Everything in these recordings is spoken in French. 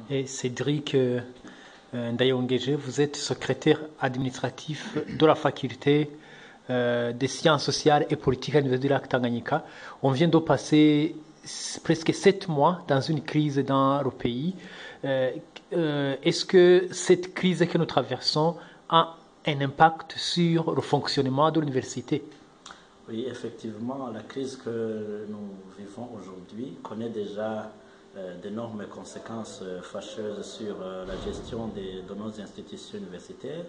Et Cédric Ndayongeje, vous êtes secrétaire administratif de la faculté des sciences sociales et politiques à l'Université de la Tanganyika. On vient de passer presque 7 mois dans une crise dans le pays. Est-ce que cette crise que nous traversons a un impact sur le fonctionnement de l'université? Oui, effectivement, la crise que nous vivons aujourd'hui connaît déjà d'énormes conséquences fâcheuses sur la gestion de nos institutions universitaires,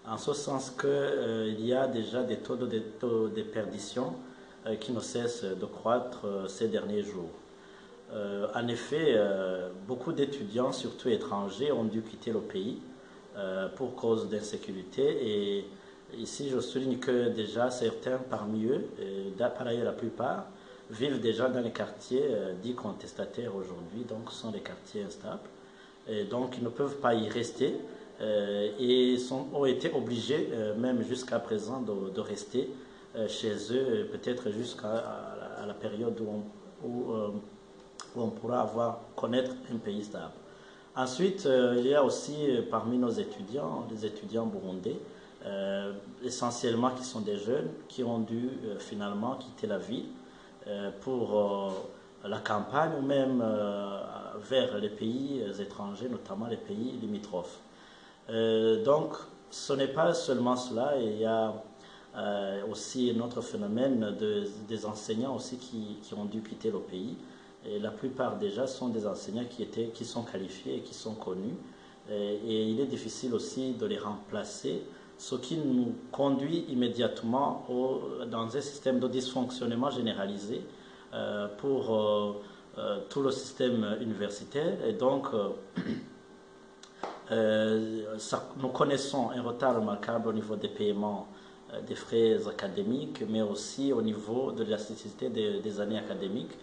en ce sens qu'il y a déjà des taux de déperdition qui ne cessent de croître ces derniers jours. En effet, beaucoup d'étudiants, surtout étrangers, ont dû quitter le pays pour cause d'insécurité, et ici je souligne que déjà certains parmi eux, par ailleurs la plupart, vivent déjà dans les quartiers dits contestataires aujourd'hui, donc ce sont des quartiers instables, et donc ils ne peuvent pas y rester et ont été obligés même jusqu'à présent de rester chez eux, peut-être jusqu'à la période où on pourra connaître un pays stable. Ensuite, il y a aussi parmi nos étudiants, les étudiants burundais, essentiellement qui sont des jeunes, qui ont dû finalement quitter la ville pour la campagne ou même vers les pays étrangers, notamment les pays limitrophes. Donc, ce n'est pas seulement cela, il y a aussi un autre phénomène des enseignants aussi qui ont dû quitter le pays. Et la plupart déjà sont des enseignants qui sont qualifiés et qui sont connus. Et il est difficile aussi de les remplacer, ce qui nous conduit immédiatement dans un système de dysfonctionnement généralisé pour tout le système universitaire. Et donc, nous connaissons un retard remarquable au niveau des paiements des frais académiques, mais aussi au niveau de l'élasticité des années académiques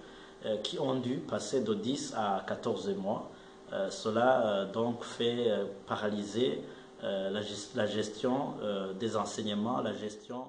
qui ont dû passer de 10 à 14 mois. Cela donc fait paralyser la gestion des enseignements, la gestion